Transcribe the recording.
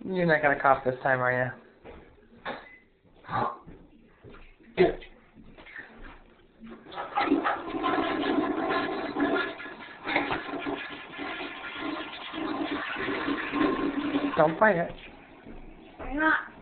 You're not gonna cough this time, are you? Don't fight it. I'm not.